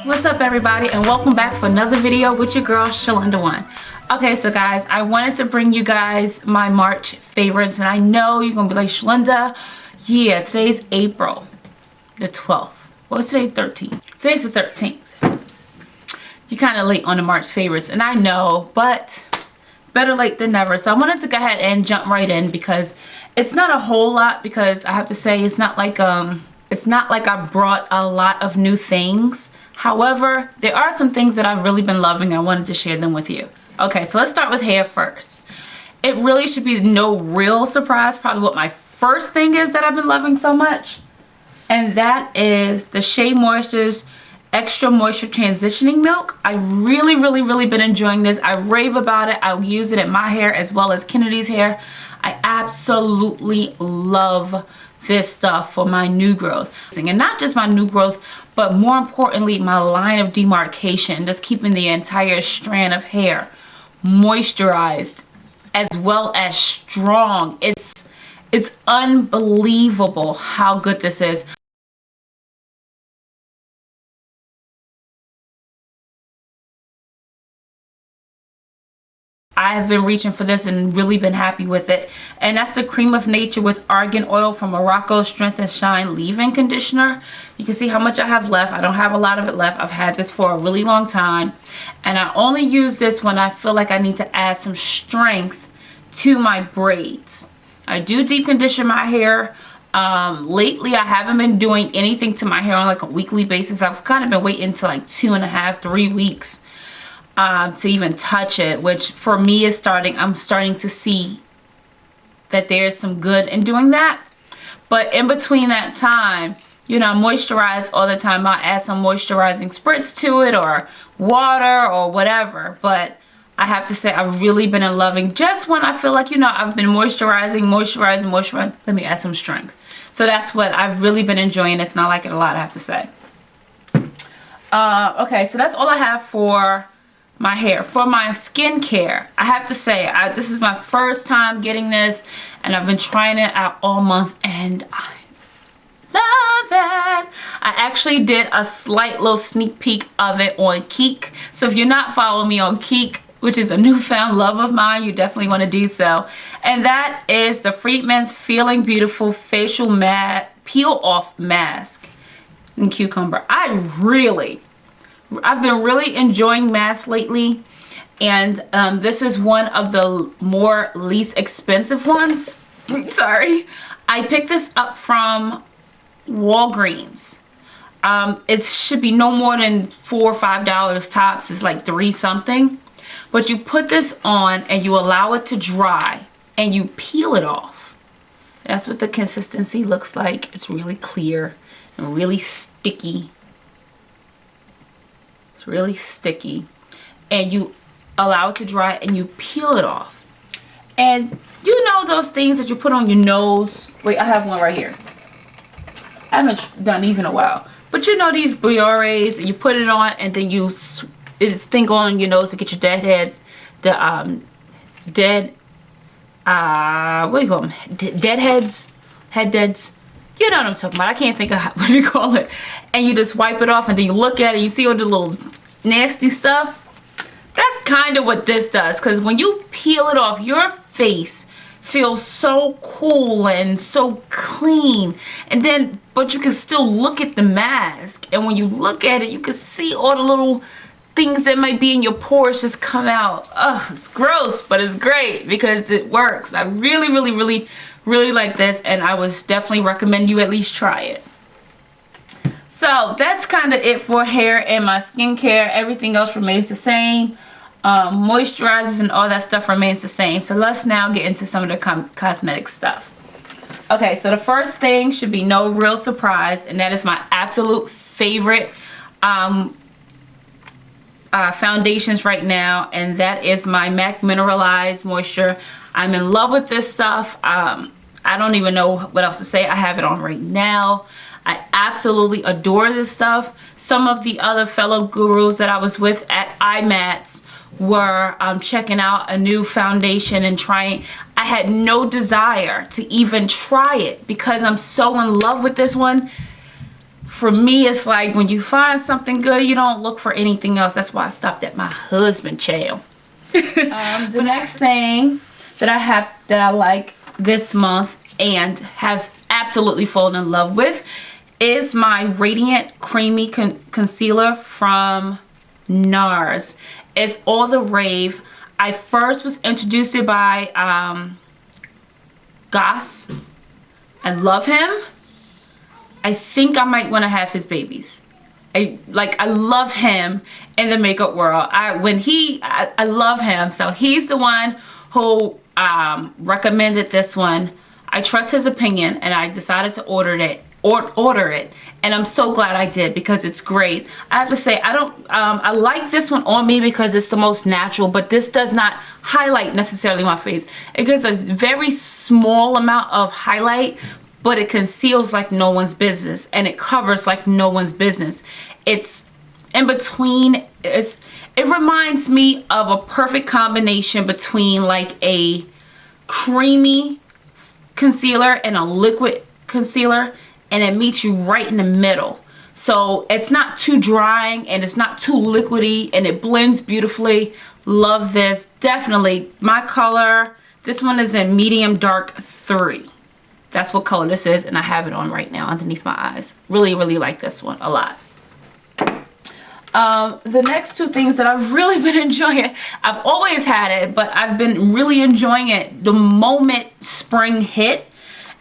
What's up everybody, and welcome back for another video with your girl Shalonda1. Okay, so guys, I wanted to bring you guys my March favorites, and I know you're gonna be like, Shalonda, yeah, today's April the 12th. What was today? 13th. Today's the 13th. You're kind of late on the March favorites, and I know, but better late than never. So I wanted to go ahead and jump right in because it's not a whole lot, because I have to say it's not like I brought a lot of new things. However, there are some things that I've really been loving. I wanted to share them with you. Okay, so let's start with hair first. It really should be no real surprise probably what my first thing is that I've been loving so much, and that is the Shea Moisture's Extra Moisture Transitioning Milk. I've really been enjoying this. I rave about it. I'll use it in my hair as well as Kennedy's hair. I absolutely love this stuff for my new growth, and not just my new growth, but more importantly my line of demarcation, just keeping the entire strand of hair moisturized as well as strong. It's unbelievable how good this is. I have been reaching for this and really been happy with it. And that's the Cream of Nature with Argan Oil from Morocco Strength and Shine Leave-In Conditioner. You can see how much I have left. I don't have a lot of it left. I've had this for a really long time. And I only use this when I feel like I need to add some strength to my braids. I do deep condition my hair. Lately I haven't been doing anything to my hair on like a weekly basis. I've kind of been waiting until like 2.5 to 3 weeks to even touch it, which for me is I'm starting to see that there's some good in doing that. But in between that time, you know, I moisturize all the time. I'll add some moisturizing spritz to it or water or whatever. But I have to say I've really been in loving, just when I feel like, you know, I've been moisturizing, let me add some strength. So that's what I've really been enjoying. It's not like it a lot, I have to say. Okay, so that's all I have for my hair. For my skincare, I have to say this is my first time getting this, and I've been trying it out all month and I love it. I actually did a slight little sneak peek of it on Keek. So if you're not following me on Keek, which is a newfound love of mine, you definitely want to do so. And that is the Freedman's Feeling Beautiful Facial Matte Peel Off Mask in Cucumber. I've been really enjoying masks lately, and this is one of the least expensive ones. Sorry. I picked this up from Walgreens. It should be no more than $4 or $5 tops. It's like $3 something. But you put this on and you allow it to dry and you peel it off. That's what the consistency looks like. It's really clear and really sticky. It's really sticky, and you allow it to dry and you peel it off. And you know those things that you put on your nose. Wait, I have one right here. I haven't done these in a while, but you know these Biores, and you put it on and then you thing on your nose to get your dead head, what do you call them, deadheads, head deads. You know what I'm talking about. I can't think of what you call it. And you just wipe it off, and then you look at it, you see all the little nasty stuff. That's kind of what this does, because when you peel it off, your face feels so cool and so clean. And then, but you can still look at the mask, and when you look at it, you can see all the little things that might be in your pores just come out. Ugh, it's gross, but it's great because it works. I really like this, and I would definitely recommend you at least try it. So that's kind of it for hair and my skincare. Everything else remains the same. Moisturizers and all that stuff remains the same. So let's now get into some of the cosmetic stuff. Okay, so the first thing should be no real surprise, and that is my absolute favorite foundations right now, and that is my MAC Mineralized Moisture. I'm in love with this stuff. I don't even know what else to say. I have it on right now. I absolutely adore this stuff. Some of the other fellow gurus that I was with at IMATS were checking out a new foundation and trying. I had no desire to even try it because I'm so in love with this one. for me, it's like when you find something good, you don't look for anything else. That's why I stopped at my husband channel. The next thing that I have that I like this month and have absolutely fallen in love with is my Radiant Creamy Concealer from NARS. It's all the rave. I first was introduced to it by Goss. I love him. I think I might want to have his babies. I love him in the makeup world. I love him. So he's the one who recommended this one. I trust his opinion, and I decided to order it, and I'm so glad I did because it's great. I have to say, I like this one on me because it's the most natural, but this does not highlight necessarily my face. It gives a very small amount of highlight, but it conceals like no one's business, and it covers like no one's business. It's in between. It reminds me of a perfect combination between like a creamy concealer and a liquid concealer, and it meets you right in the middle. So it's not too drying and it's not too liquidy, and it blends beautifully. Love this. Definitely my color. This one is in medium dark 3. That's what color this is, and I have it on right now underneath my eyes. Really, really like this one a lot. The next two things that I've really been enjoying, I've always had it, but I've been really enjoying it the moment spring hit,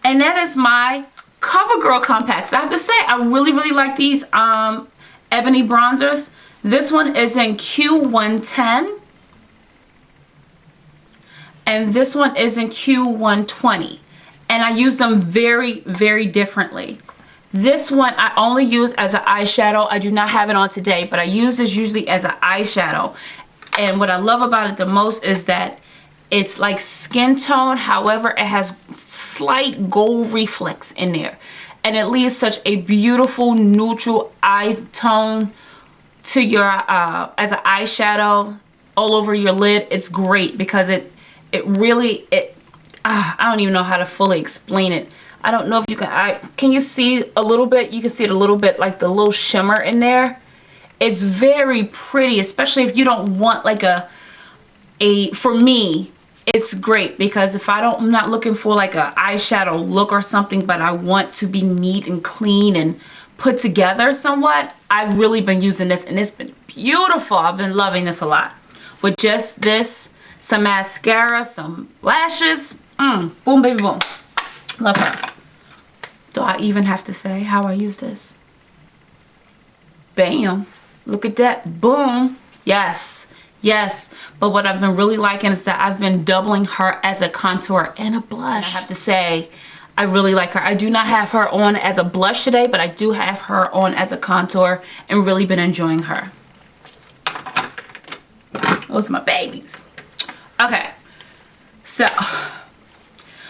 and that is my CoverGirl compacts. I have to say, I really, really like these ebony bronzers. This one is in Q110, and this one is in Q120. And I use them very, very differently. This one I only use as an eyeshadow. I do not have it on today, but I use this usually as an eyeshadow. And what I love about it the most is that it's like skin tone. However, it has slight gold reflex in there. And it leaves such a beautiful neutral eye tone to your, as an eyeshadow all over your lid. It's great because it really, I don't even know how to fully explain it. I don't know if you can you see a little bit? You can see it a little bit, like the little shimmer in there. It's very pretty, especially if you don't want like for me, it's great because if I'm not looking for like a eyeshadow look or something, but I want to be neat and clean and put together somewhat, I've really been using this, and it's been beautiful. I've been loving this a lot. With just this, some mascara, some lashes, boom, baby, boom. Love her. Do I even have to say how I use this? Bam. Look at that. Boom. Yes. Yes. But what I've been really liking is that I've been doubling her as a contour and a blush. I have to say, I really like her. I do not have her on as a blush today, but I do have her on as a contour and really been enjoying her. Those are my babies. Okay. So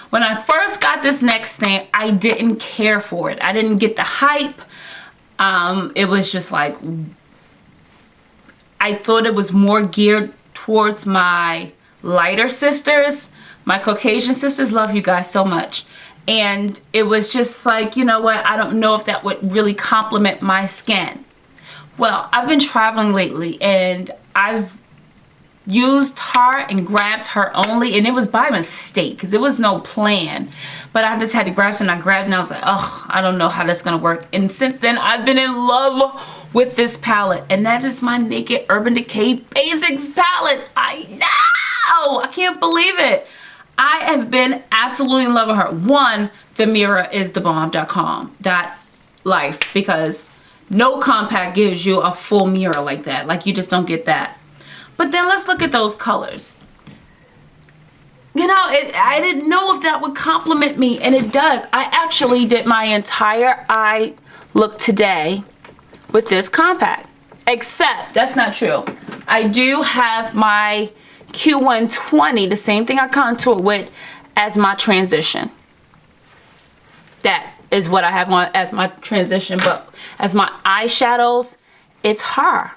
when I first got this next thing, I didn't care for it. I didn't get the hype. It was just like, I thought it was more geared towards my lighter sisters, my Caucasian sisters. Love you guys so much. And it was just like, you know what, I don't know if that would really complement my skin. Well, I've been traveling lately, and I've used her and grabbed her only, and it was by mistake because there was no plan, but I just had to grab some, and I grabbed, and I was like, oh, I don't know how that's gonna work. And since then I've been in love with this palette, and that is my Naked Urban Decay Basics palette. I know, I can't believe it. I have been absolutely in love with her. One, the mirror is the bomb.life, because no compact gives you a full mirror like that. Like, you just don't get that. But then let's look at those colors. You know, I didn't know if that would compliment me, and it does. I actually did my entire eye look today with this compact. Except, that's not true. I do have my Q120, the same thing I contour with, as my transition. That is what I have on as my transition, but as my eyeshadows, it's her.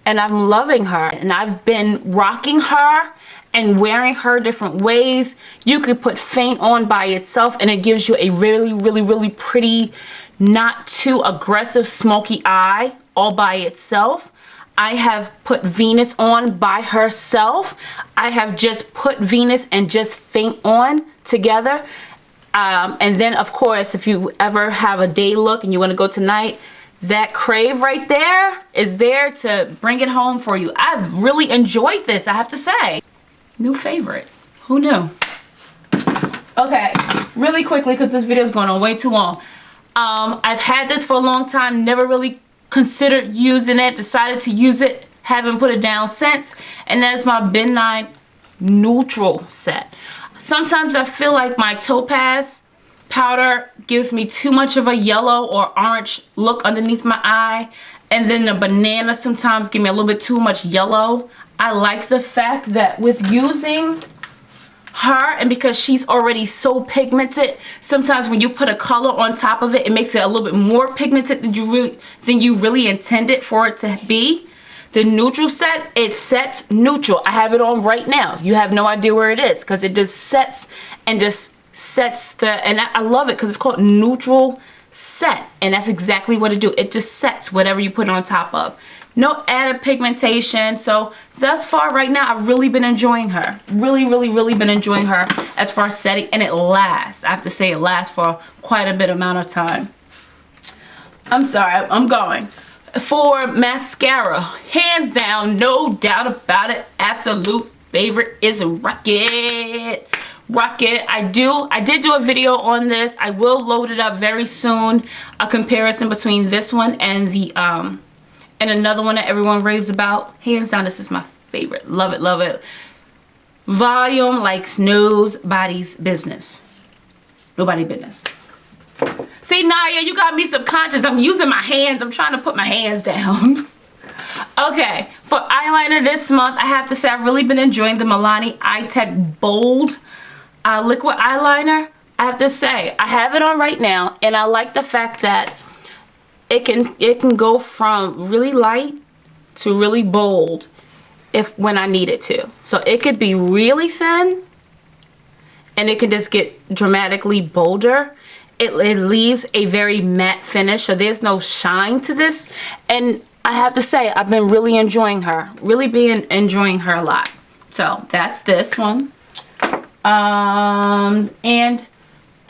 And I'm loving her, and I've been rocking her and wearing her different ways. You could put faint on by itself, and it gives you a really, really, really pretty not too aggressive smoky eye all by itself. I have put Venus on by herself. I have just put Venus and just Faint on together. And then, of course, if you ever have a day look and you want to go tonight, that Crave right there is there to bring it home for you. I've really enjoyed this, I have to say. New favorite. Who knew? Okay, really quickly, because this video is going on way too long. I've had this for a long time, never really considered using it, decided to use it, haven't put it down since, and that is my Ben 9 Neutral set. Sometimes I feel like my Topaz powder gives me too much of a yellow or orange look underneath my eye, and then the banana sometimes give me a little bit too much yellow. I like the fact that with using her, and because she's already so pigmented, sometimes when you put a color on top of it, it makes it a little bit more pigmented than you really intended for it to be. The neutral set, it sets neutral. I have it on right now. You have no idea where it is because it just sets and just sets the, and I love it because it's called neutral set, and that's exactly what it do. It just sets whatever you put on top of. No added pigmentation. So thus far right now, I've really been enjoying her. Really been enjoying her as far as setting, and it lasts. I have to say it lasts for quite a bit amount of time. I'm sorry, I'm going. For mascara, hands down, no doubt about it, absolute favorite is Rocket. I did do a video on this. I will load it up very soon. A comparison between this one and the and another one that everyone raves about. Hands down, this is my favorite. Love it, love it. Volume like nobody's business. Nobody business. See, Naya, you got me subconscious. I'm using my hands. I'm trying to put my hands down. Okay, for eyeliner this month, I have to say I've really been enjoying the Milani Eye-Tech Bold liquid eyeliner. I have to say, I have it on right now, and I like the fact that it can go from really light to really bold when I need it to. So it could be really thin, and it can just get dramatically bolder. It leaves a very matte finish, so there's no shine to this. And I have to say, I've been really enjoying her. Enjoying her a lot. So that's this one. And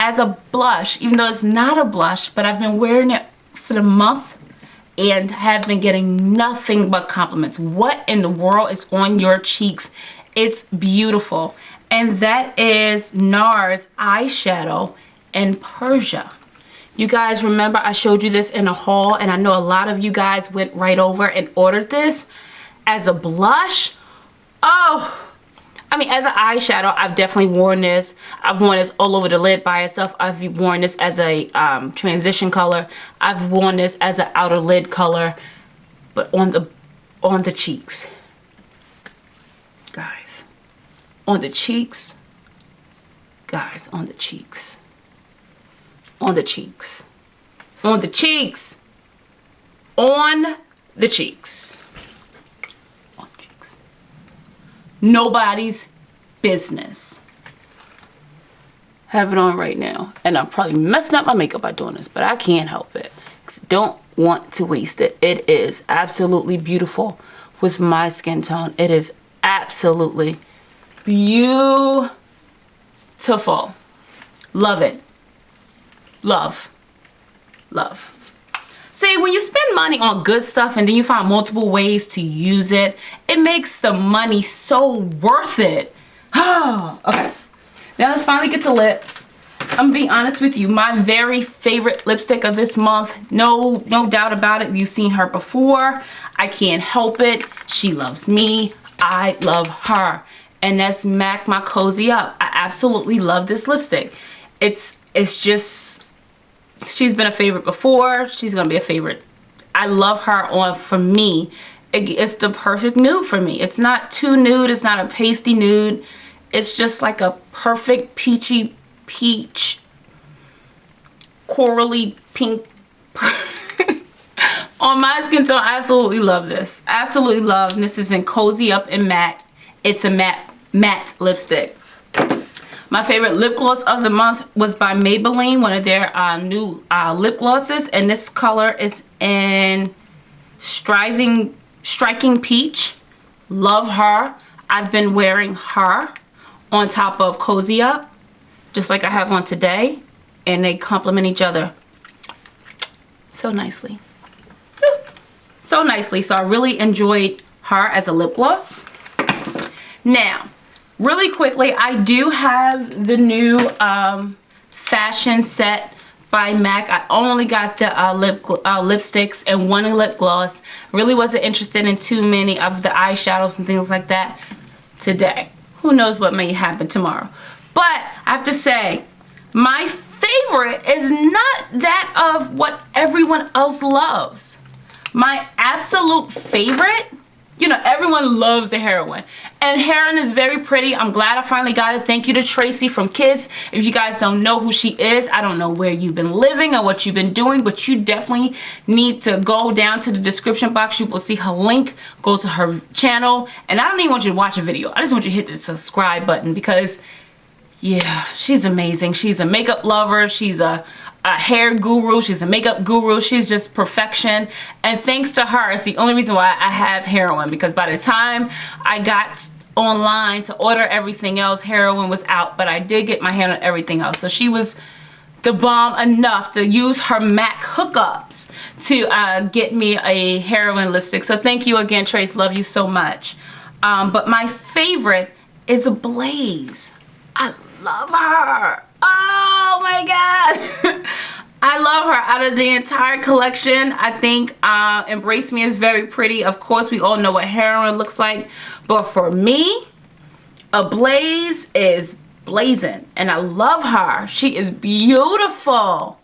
as a blush, even though it's not a blush, but I've been wearing it for the month and have been getting nothing but compliments. What in the world is on your cheeks? It's beautiful. And that is NARS Eyeshadow in Persia. You guys remember I showed you this in a haul, and I know a lot of you guys went right over and ordered this as a blush. Oh, I mean, as an eyeshadow, I've definitely worn this. I've worn this all over the lid by itself. I've worn this as a transition color. I've worn this as an outer lid color, but on the cheeks, guys, on the cheeks, guys, on the cheeks. On the cheeks. On the cheeks. On the cheeks. On the cheeks. Nobody's business. Have it on right now. And I'm probably messing up my makeup by doing this, but I can't help it. Don't want to waste it. It is absolutely beautiful with my skin tone. It is absolutely beautiful. Love it. Love. See, when you spend money on good stuff and then you find multiple ways to use it, it makes the money so worth it. Okay, now let's finally get to lips. I'm gonna be honest with you, my very favorite lipstick of this month, no doubt about it. You've seen her before. I can't help it. She loves me. I love her. And that's MAC My Cozy Up. I absolutely love this lipstick. It's just, she's been a favorite before. She's gonna be a favorite. I love her on, for me, it's the perfect nude for me. It's not too nude. It's not a pasty nude. It's just like a perfect peachy peach, corally pink. On my skin tone, I absolutely love this. Absolutely love. And this is in Cozy Up in Matte. It's a matte lipstick. My favorite lip gloss of the month was by Maybelline, one of their new lip glosses. And this color is in Striking Peach. Love her. I've been wearing her on top of Cozy Up, just like I have on today. And they complement each other so nicely. So nicely. So I really enjoyed her as a lip gloss. Now, really quickly, I do have the new fashion set by MAC. I only got the lipsticks and one lip gloss. Really wasn't interested in too many of the eyeshadows and things like that today. Who knows what may happen tomorrow. But I have to say, my favorite is not that of what everyone else loves. My absolute favorite, you know, everyone loves the heroine. And heroine is very pretty. I'm glad I finally got it. Thank you to Tracy from Kids. If you guys don't know who she is, I don't know where you've been living or what you've been doing, but you definitely need to go down to the description box. You will see her link. Go to her channel. And I don't even want you to watch a video. I just want you to hit the subscribe button because, yeah, she's amazing. She's a makeup lover. She's a hair guru. She's a makeup guru. She's just perfection. And thanks to her, it's the only reason why I have heroine, because by the time I got online to order everything else, heroine was out, but I did get my hand on everything else. So she was the bomb enough to use her MAC hookups to get me a heroine lipstick. So thank you again, Trace. Love you so much. But my favorite is a Blaze. I love her. Oh my god. I love her. Out of the entire collection, I think Embrace Me is very pretty. Of course, we all know what heroine looks like, but for me, a Blaze is blazing, and I love her. She is beautiful.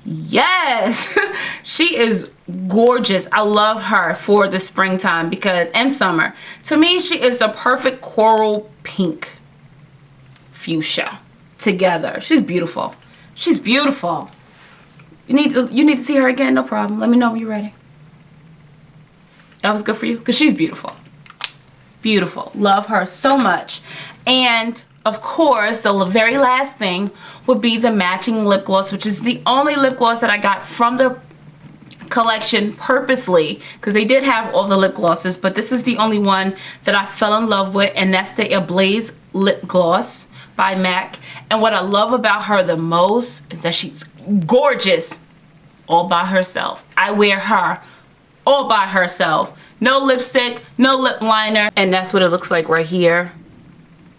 Yes. She is gorgeous. I love her for the springtime because and summer. To me, she is the perfect coral pink fuchsia together. She's beautiful. She's beautiful. You need to see her again, no problem. Let me know when you're ready. That was good for you? Because she's beautiful. Beautiful. Love her so much. And of course, the very last thing would be the matching lip gloss, which is the only lip gloss that I got from the collection purposely, because they did have all the lip glosses, but this is the only one that I fell in love with, and that's the Ablaze lip gloss by MAC. And what I love about her the most is that she's gorgeous all by herself. I wear her all by herself. No lipstick, no lip liner, and that's what it looks like right here.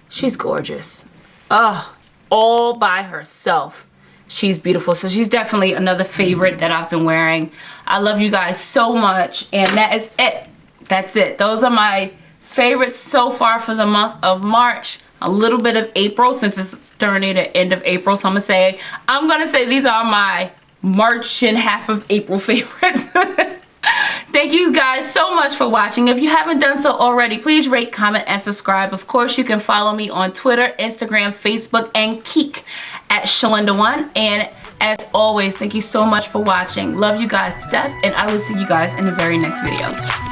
She's gorgeous. Oh, all by herself. She's beautiful. So she's definitely another favorite that I've been wearing. I love you guys so much, and that is it. That's it. Those are my favorites so far for the month of March. A little bit of April since it's during the end of April. So I'm gonna say these are my March and half of April favorites. Thank you guys so much for watching. If you haven't done so already, please rate, comment, and subscribe. Of course, you can follow me on Twitter, Instagram, Facebook, and Kik at Shalinda1. And as always, thank you so much for watching. Love you guys to death, and I will see you guys in the very next video.